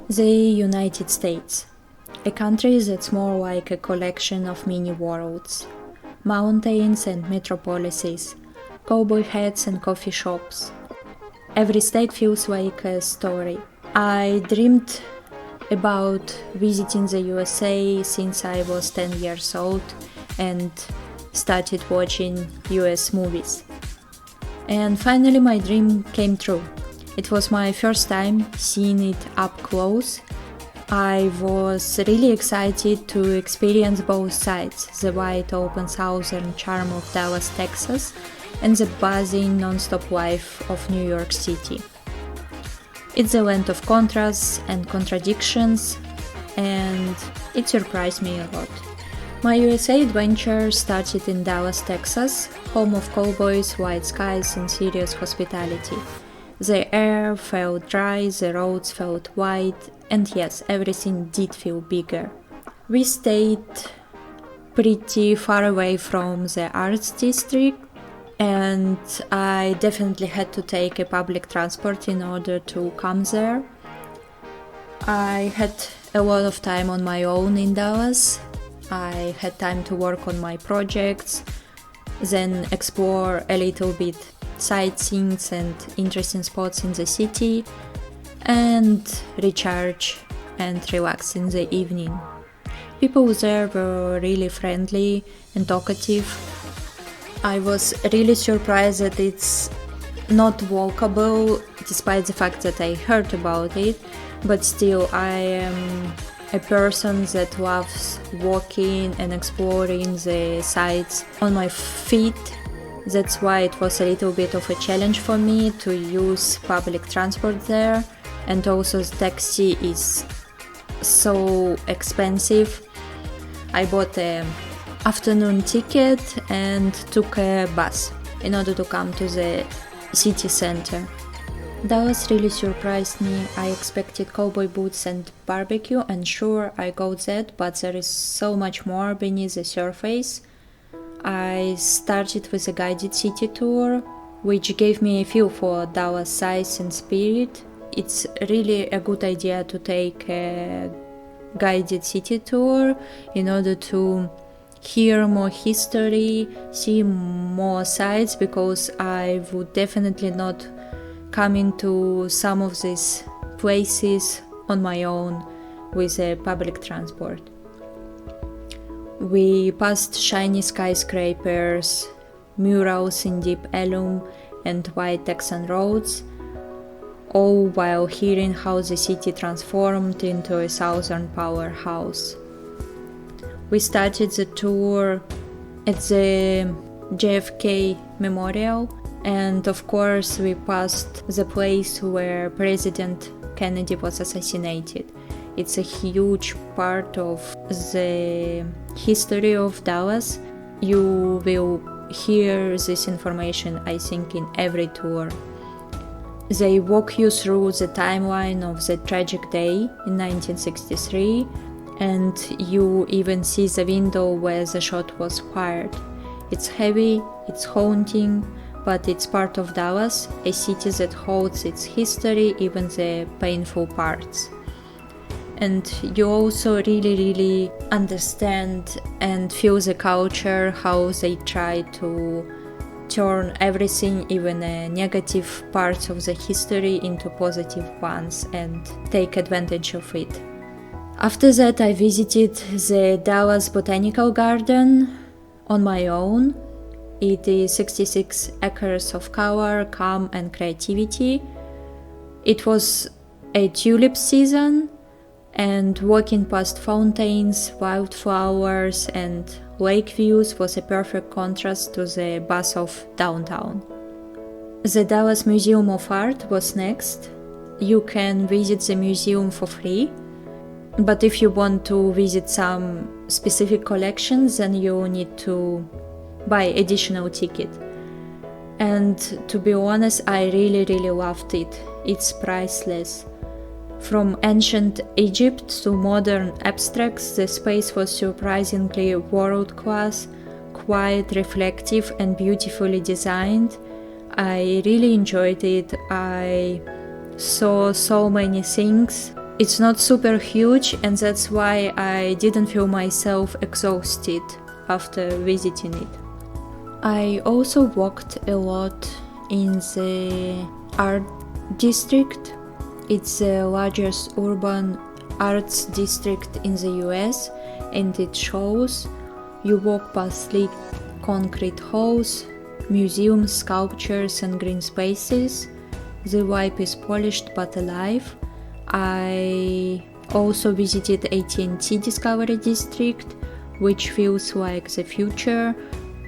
The United States, a country that's more like a collection of mini worlds, mountains and metropolises, cowboy hats and coffee shops. Every state feels like a story. I dreamed about visiting the USA since I was 10 years old and started watching US movies. And finally my dream came true. It was my first time seeing it up close. I was really excited to experience both sides, the wide open southern charm of Dallas, Texas, and the buzzing non-stop life of New York City. It's a land of contrasts and contradictions, and it surprised me a lot. My USA adventure started in Dallas, Texas, home of cowboys, white skies, and serious hospitality. The air felt dry, the roads felt wide, and yes, everything did feel bigger. We stayed pretty far away from the arts district, and I definitely had to take a public transport in order to come there. I had a lot of time on my own in Dallas. I had time to work on my projects, then explore a little bit sightseeing and interesting spots in the city, and recharge and relax in the evening. People there were really friendly and talkative. I was really surprised that it's not walkable, despite the fact that I heard about it, but still I am a person that loves walking and exploring the sites on my feet. That's why it was a little bit of a challenge for me to use public transport there, and also the taxi is so expensive. I bought an afternoon ticket and took a bus in order to come to the city center. Dallas really surprised me. I expected cowboy boots and barbecue, and sure, I got that, but there is so much more beneath the surface. I started with a guided city tour, which gave me a feel for Dallas size and spirit. It's really a good idea to take a guided city tour in order to hear more history, see more sights, because I would definitely not come into some of these places on my own with a public transport. We passed shiny skyscrapers, murals in deep Ellum and white Texan roads, all while hearing how the city transformed into a southern powerhouse. We started the tour at the JFK Memorial, and of course we passed the place where President Kennedy was assassinated. It's a huge part of the history of Dallas. You will hear this information, I think, in every tour. They walk you through the timeline of the tragic day in 1963, and you even see the window where the shot was fired. It's heavy, it's haunting, but it's part of Dallas, a city that holds its history, even the painful parts. And you also really understand and feel the culture, how they try to turn everything, even negative parts of the history, into positive ones and take advantage of it. After that, I visited the Dallas Botanical Garden on my own. It is 66 acres of color, calm and creativity. It was a tulip season, and walking past fountains, wildflowers and lake views was a perfect contrast to the buzz of downtown. The Dallas Museum of Art was next. You can visit the museum for free, but if you want to visit some specific collections, then you need to buy additional ticket. And to be honest, I really loved it. It's priceless. From ancient Egypt to modern abstracts, the space was surprisingly world-class, quite reflective and beautifully designed. I really enjoyed it. I saw so many things It's not super huge, and that's why I didn't feel myself exhausted after visiting it. I also walked a lot in the art district. It's the largest urban arts district in the US, and it shows. You walk past sleek concrete halls, museums, sculptures and green spaces. The vibe is polished but alive. I also visited AT&T Discovery District, which feels like the future.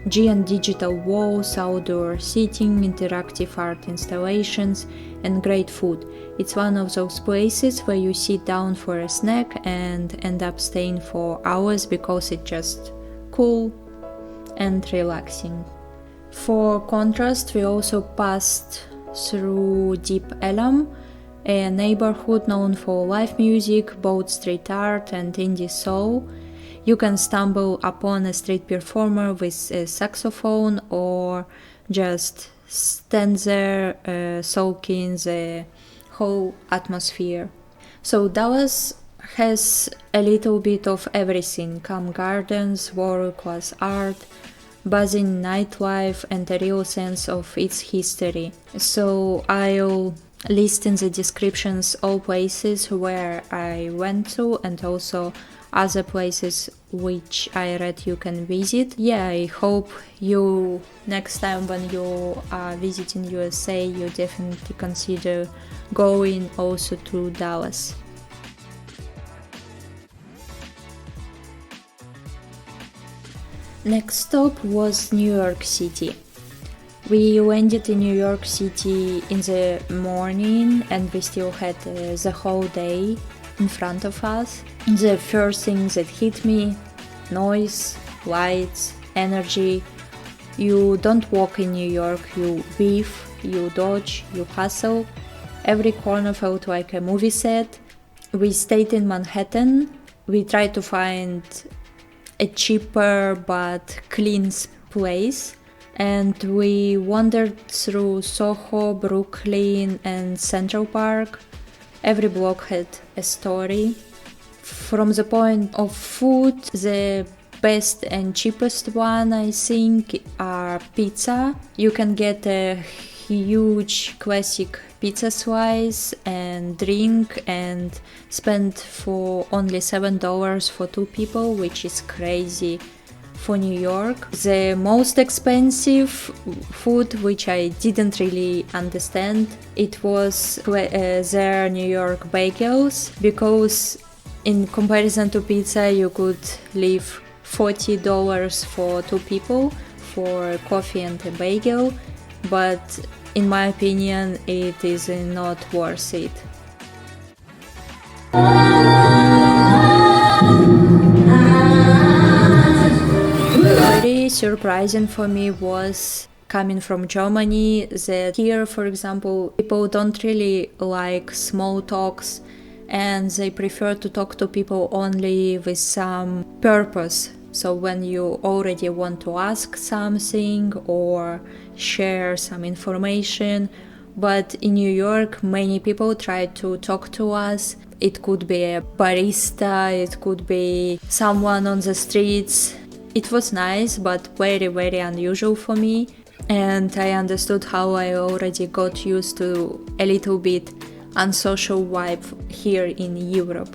Giant digital walls, outdoor seating, interactive art installations, and great food. It's one of those places where you sit down for a snack and end up staying for hours because it's just cool and relaxing. For contrast, we also passed through Deep Ellum, a neighborhood known for live music, both street art and indie soul. You can stumble upon a street performer with a saxophone or just stand there soaking the whole atmosphere. So Dallas has a little bit of everything: calm gardens, world-class art, buzzing nightlife, and a real sense of its history. So I'll list in the descriptions all places where I went to and also other places which I read you can visit. Yeah, I hope you next time when you are visiting USA, you definitely consider going also to Dallas. Next stop was New York City. We landed in New York City in the morning and we still had the whole day in front of us. The first thing that hit me: noise, lights, energy. You don't walk in New York, you weave, you dodge, you hustle. Every corner felt like a movie set. We stayed in Manhattan. We tried to find a cheaper but clean place, and we wandered through Soho, Brooklyn and Central Park. Every block had a story. From the point of food, the best and cheapest one, I think, are pizza. You can get a huge classic pizza slice and drink and spend for only $7 for 2 people, which is crazy for New York. The most expensive food, which I didn't really understand, it was their New York bagels, because in comparison to pizza you could leave $40 for 2 people for coffee and a bagel, but in my opinion it is not worth it. Very surprising for me was coming from Germany that here, for example, people don't really like small talks and they prefer to talk to people only with some purpose. So when you already want to ask something or share some information. But in New York, many people try to talk to us. It could be a barista, it could be someone on the streets. It was nice, but very, very unusual for me. And I understood how I already got used to a little bit unsocial vibe here in Europe.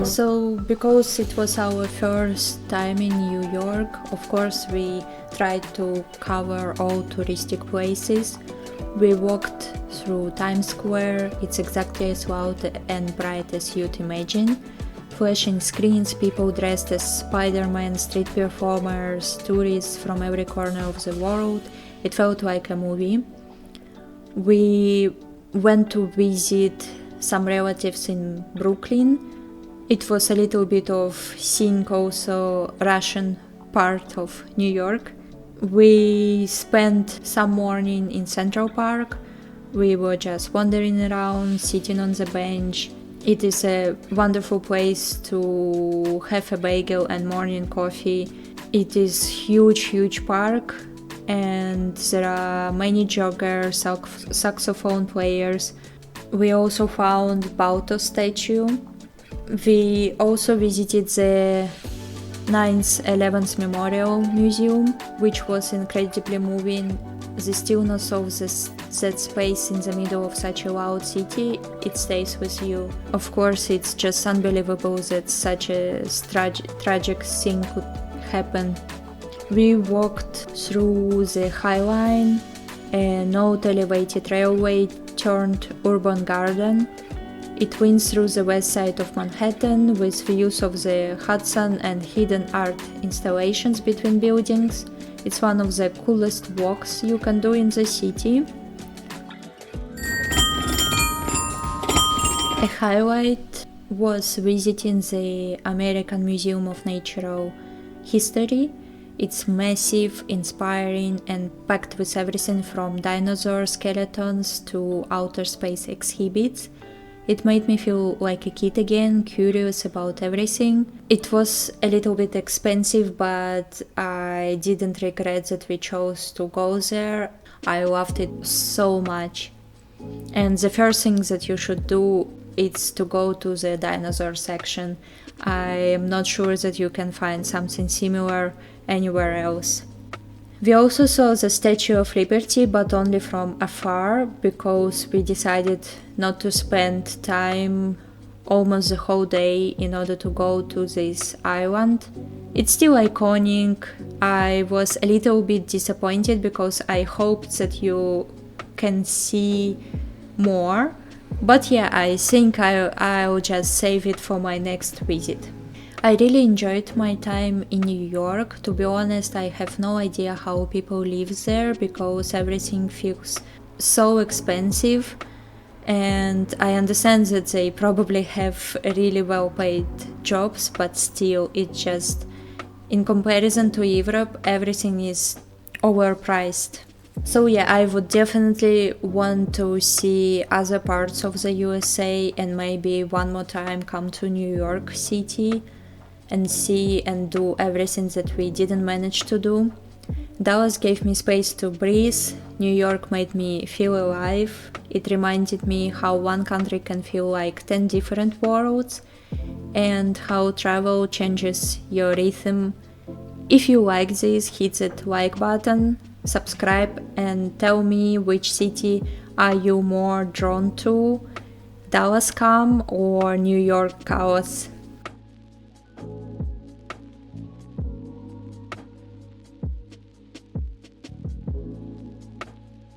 So, because it was our first time in New York, of course we tried to cover all touristic places. We walked through Times Square. It's exactly as loud and bright as you'd imagine. Flashing screens, people dressed as Spider-Man, street performers, tourists from every corner of the world. It felt like a movie. We went to visit some relatives in Brooklyn. It was a little bit of seeing also Russian part of New York. We spent some morning in Central Park. We were just wandering around, sitting on the bench. It is a wonderful place to have a bagel and morning coffee. It is huge park. and there are many joggers, saxophone players. We also found Balto statue. We also visited the 9th 11th Memorial Museum, which was incredibly moving. The stillness of that space in the middle of such a loud city, it stays with you. Of course, it's just unbelievable that such a tragic thing could happen. We walked through the High Line, an old elevated railway turned urban garden. It winds through the west side of Manhattan with views of the Hudson and hidden art installations between buildings. It's one of the coolest walks you can do in the city. A highlight was visiting the American Museum of Natural History. It's massive, inspiring, and packed with everything from dinosaur skeletons to outer space exhibits. It made me feel like a kid again, curious about everything. It was a little bit expensive, but I didn't regret that we chose to go there. I loved it so much. And the first thing that you should do is to go to the dinosaur section. I am not sure that you can find something similar anywhere else. We also saw the Statue of Liberty, but only from afar, because we decided not to spend time almost the whole day in order to go to this island. It's still iconic. I was a little bit disappointed because I hoped that you can see more. But yeah, I think I'll just save it for my next visit. I really enjoyed my time in New York. To be honest, I have no idea how people live there because everything feels so expensive, and I understand that they probably have really well paid jobs, but still, it just, in comparison to Europe, everything is overpriced. So yeah, I would definitely want to see other parts of the USA and maybe one more time come to New York City and see and do everything that we didn't manage to do. Dallas gave me space to breathe. New York made me feel alive. It reminded me how one country can feel like 10 different worlds and how travel changes your rhythm. If you like this, hit that like button, subscribe, and tell me which city are you more drawn to, Dallas calm or New York chaos.